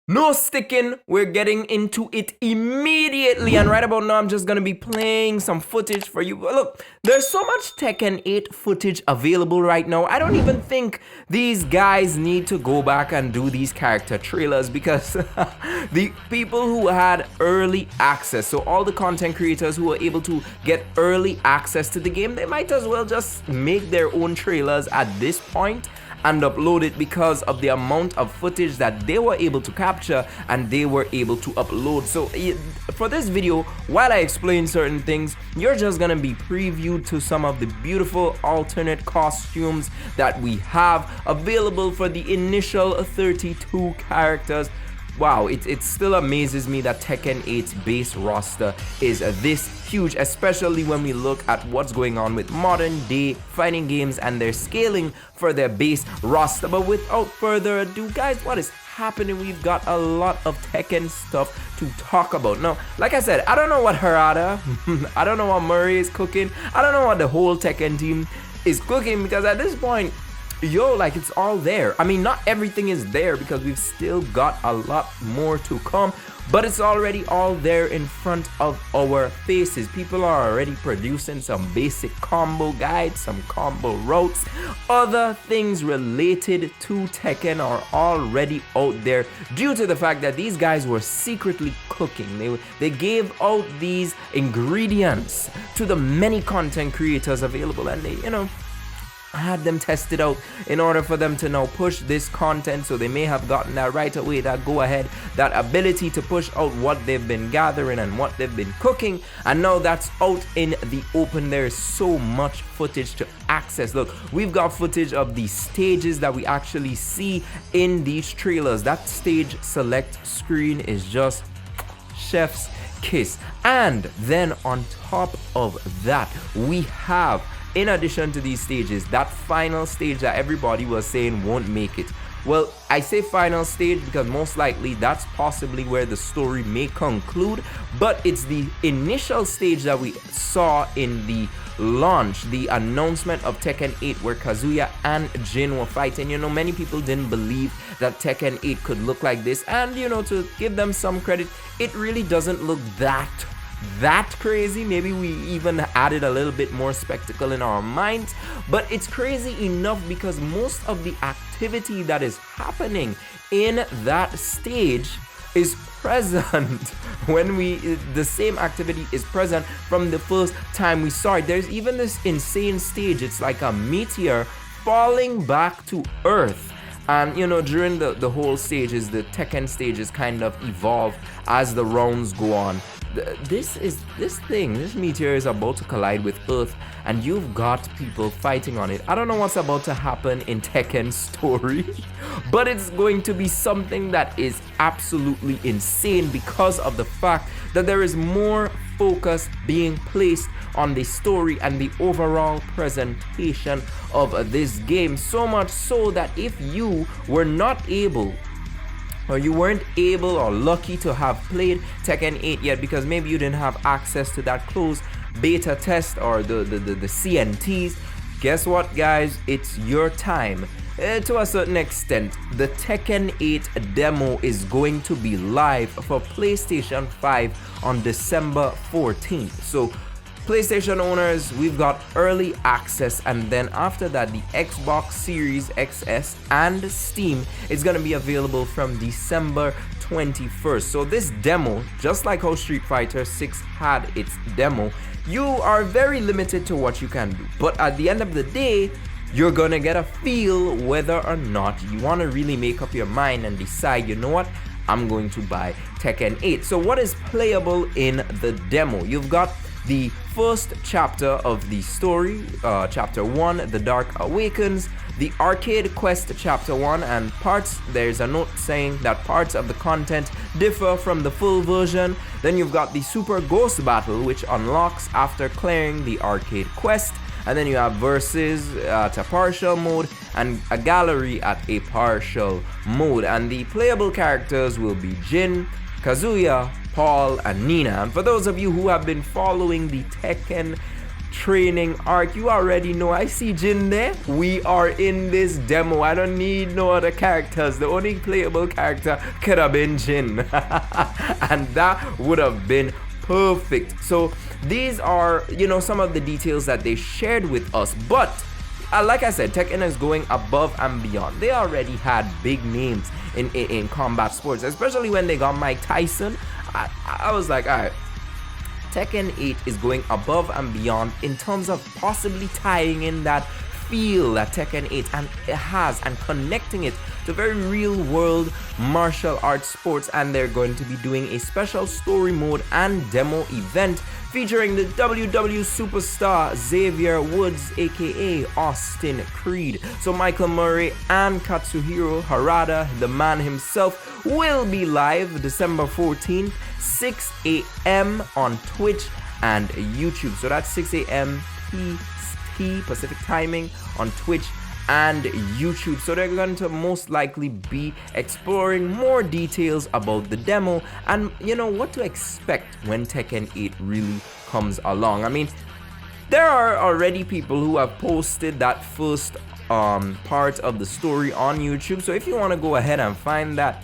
No sticking, we're getting into it immediately, and right about now I'm just gonna be playing some footage for you. Look, there's so much Tekken 8 footage available right now. I don't even think these guys need to go back and do these character trailers because the people who had early access, so all the content creators who were able to get early access to the game, they might as well just make their own trailers at this point and upload it because of the amount of footage that they were able to capture and they were able to upload. So for this video, while I explain certain things, you're just gonna be previewed to some of the beautiful alternate costumes that we have available for the initial 32 characters. Wow, it still amazes me that Tekken 8's base roster is this huge, especially when we look at what's going on with modern day fighting games and their scaling for their base roster. But without further ado, guys, what is happening? We've got a lot of Tekken stuff to talk about. Now, like I said, I don't know what Harada, I don't know what Murray is cooking, I don't know what the whole Tekken team is cooking, because at this point, like, it's all there. I mean, not everything is there because we've still got a lot more to come, but it's already all there in front of our faces. People are already producing some basic combo guides, some combo routes. Other things related to Tekken are already out there due to the fact that these guys were secretly cooking. They gave out these ingredients to the many content creators available, and they, I had them tested out in order for them to now push this content. So they may have gotten that right away, that go ahead, that ability to push out what they've been gathering and what they've been cooking, and now that's out in the open. There is so much footage to access. Look, we've got footage of the stages that we actually see in these trailers. That stage select screen is just chef's kiss. And then on top of that, we have, in addition to these stages, that final stage that everybody was saying won't make it. Well, I say final stage because most likely that's possibly where the story may conclude, but it's the initial stage that we saw in the launch, the announcement of Tekken 8, where Kazuya and Jin were fighting. Many people didn't believe that Tekken 8 could look like this, and to give them some credit, it really doesn't look that crazy. Maybe we even added a little bit more spectacle in our minds, but it's crazy enough because most of the activity that is happening in that stage is present when the same activity is present from the first time we saw it. There's even this insane stage. It's like a meteor falling back to Earth. And during the whole stages, the Tekken stages kind of evolve as the rounds go on. This meteor is about to collide with Earth, and you've got people fighting on it. I don't know what's about to happen in Tekken's story, but it's going to be something that is absolutely insane because of the fact that there is more focus being placed on the story and the overall presentation of this game. So much so that if you were not able, or you weren't able or lucky to have played Tekken 8 yet because maybe you didn't have access to that closed beta test or the CNTs, guess what, guys? It's your time. To a certain extent, the Tekken 8 demo is going to be live for PlayStation 5 on December 14th. So PlayStation owners, we've got early access, and then after that, the Xbox Series XS and Steam is going to be available from December 21st. So this demo, just like how Street Fighter 6 had its demo, you are very limited to what you can do. But at the end of the day, you're gonna get a feel whether or not you want to really make up your mind and decide, you know what, I'm going to buy Tekken 8. So what is playable in the demo? You've got the first chapter of the story, chapter 1, The Dark Awakens, the Arcade Quest chapter 1, and there's a note saying that parts of the content differ from the full version. Then you've got the Super Ghost Battle, which unlocks after clearing the Arcade Quest, and then you have versus at a partial mode and a gallery at a partial mode, and the playable characters will be Jin, Kazuya, Paul, and Nina. And for those of you who have been following the Tekken training arc. You already know. I see Jin there. We are in this demo. I don't need no other characters. The only playable character could have been Jin. And that would have been perfect. So these are, some of the details that they shared with us. But like I said, Tekken is going above and beyond. They already had big names in combat sports, especially when they got Mike Tyson. I was like, all right, Tekken 8 is going above and beyond in terms of possibly tying in that feel that Tekken 8 and it has and connecting it to very real world martial arts sports. And they're going to be doing a special story mode and demo event featuring the WW superstar Xavier Woods, aka Austin Creed. So Michael Murray and Katsuhiro Harada, the man himself, will be live December 14th, 6 a.m. on Twitch and YouTube. So that's 6 a.m. PST Pacific timing on Twitch and YouTube. So they're going to most likely be exploring more details about the demo and what to expect when Tekken 8 really comes along. I mean, there are already people who have posted that first part of the story on YouTube. So if you want to go ahead and find that,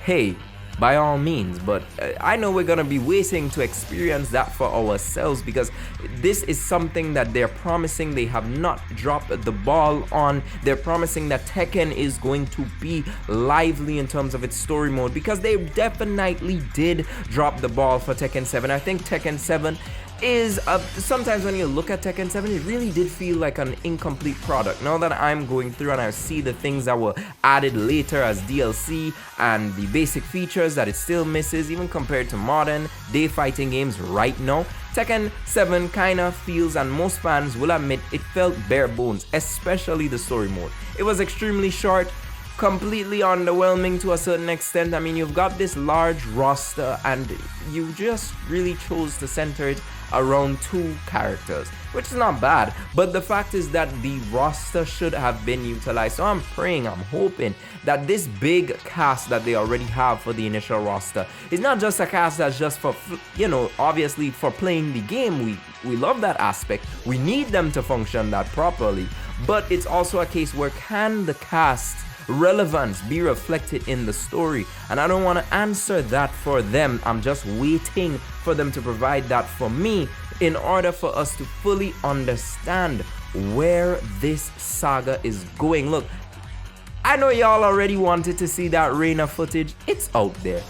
hey, by all means. But I know we're gonna be waiting to experience that for ourselves, because this is something that they're promising. They have not dropped the ball on. They're promising that Tekken is going to be lively in terms of its story mode, because they definitely did drop the ball for Tekken 7. I think Tekken 7 is sometimes when you look at Tekken 7, it really did feel like an incomplete product. Now that I'm going through and I see the things that were added later as DLC and the basic features that it still misses, even compared to modern day fighting games right now, Tekken 7 kind of feels, and most fans will admit, it felt bare bones, especially the story mode. It was extremely short, completely underwhelming to a certain extent. I mean, you've got this large roster and you just really chose to center it around 2 characters, which is not bad, but the fact is that the roster should have been utilized. So I'm praying, I'm hoping that this big cast that they already have for the initial roster is not just a cast that's just for, obviously for playing the game. We love that aspect, we need them to function that properly, but it's also a case where can the cast relevance be reflected in the story? And I don't want to answer that for them. I'm just waiting for them to provide that for me in order for us to fully understand where this saga is going. Look, I know y'all already wanted to see that Reina footage. It's out there.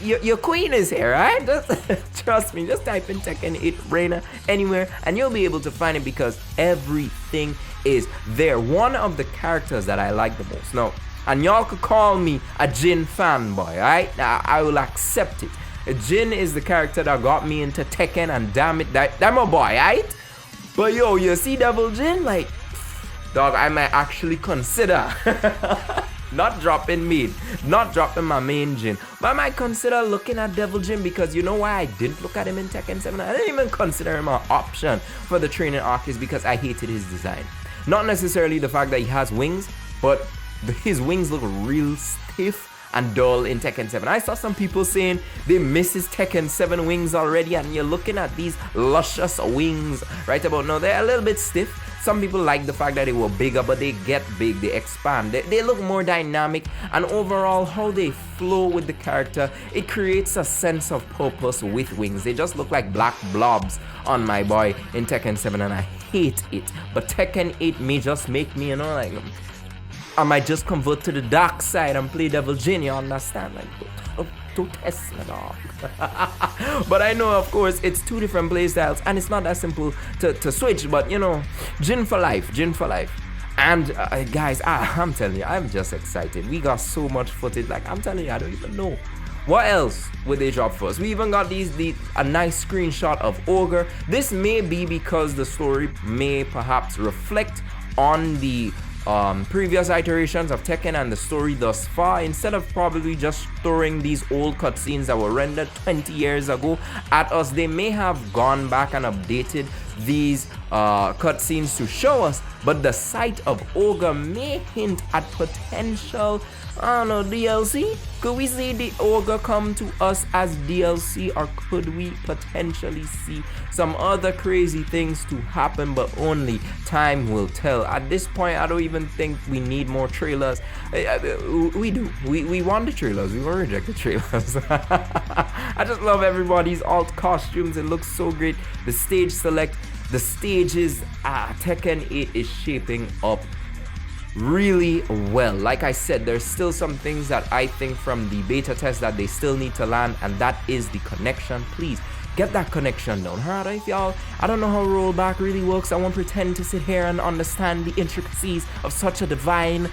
Your queen is here, right? Just, trust me, just type in Tekken 8 Reina anywhere and you'll be able to find it, because everything is there. One of the characters that I like the most now, and y'all could call me a Jin fanboy, right? I will accept it. Jin is the character that got me into Tekken, and damn it, that my boy, right? But yo, you see Devil Jin? Like, dog, I might actually consider not dropping me, not dropping my main Jin, but I might consider looking at Devil Jin, because you know why I didn't look at him in Tekken 7? I didn't even consider him an option for the training arc, is because I hated his design. Not necessarily the fact that he has wings, but his wings look real stiff and dull in Tekken 7. I saw some people saying they miss his Tekken 7 wings already, and you're looking at these luscious wings right about now. They're a little bit stiff. Some people like the fact that they were bigger, but they get big, they expand, they look more dynamic, and overall how they flow with the character, it creates a sense of purpose with wings. They just look like black blobs on my boy in Tekken 7, and I hate it. But Tekken 8 may just make me, like, I might just convert to the dark side and play Devil Jin, you understand? Like, don't test me, dog. But I know, of course, it's 2 different playstyles, and it's not that simple to switch, but Jin for life, Jin for life. And guys, I'm telling you, I'm just excited. We got so much footage, like, I'm telling you, I don't even know. What else would they drop first? We even got a nice screenshot of Ogre. This may be because the story may perhaps reflect on the previous iterations of Tekken and the story thus far, instead of probably just throwing these old cutscenes that were rendered 20 years ago at us. They may have gone back and updated these cutscenes to show us, but the sight of Ogre may hint at potential, I don't know, DLC? Could we see the Ogre come to us as DLC, or could we potentially see some other crazy things to happen, but only time will tell. At this point, I don't even think we need more trailers. We do. We want the trailers. We won't reject the trailers. I just love everybody's alt costumes. It looks so great. The stage select, the stages, Tekken 8 is shaping up really well. Like I said, there's still some things that I think from the beta test that they still need to land, and that is the connection. Please get that connection down. Alright, y'all? I don't know how rollback really works. I won't pretend to sit here and understand the intricacies of such a divine,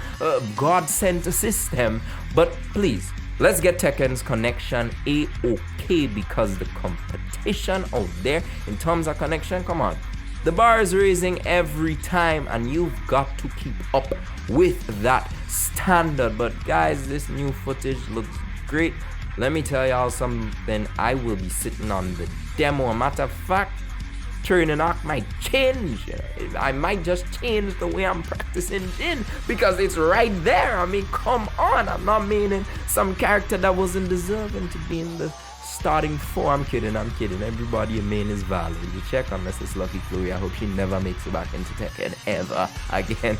God-sent system. But please, let's get Tekken's connection A-OK, because the competition out there in terms of connection, come on. The bar is raising every time, and you've got to keep up with that standard. But guys, this new footage looks great. Let me tell y'all something. I will be sitting on the demo. A matter of fact, turning off might change. I might just change the way I'm practicing Jin, because it's right there. I mean, come on. I'm not meaning some character that wasn't deserving to be in the starting 4. I'm kidding. Everybody in main is valid. You check on Mrs. Lucky Chloe. I hope she never makes it back into Tekken ever again.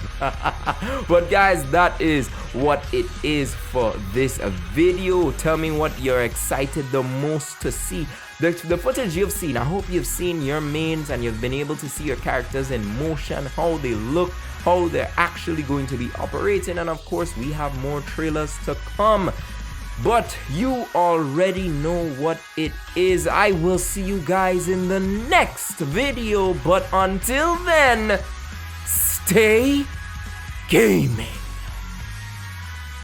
But guys, that is what it is for this video. Tell me what you're excited the most to see. The footage you've seen, I hope you've seen your mains and you've been able to see your characters in motion, how they look, how they're actually going to be operating, and of course we have more trailers to come. But you already know what it is. I will see you guys in the next video, but until then, stay gaming.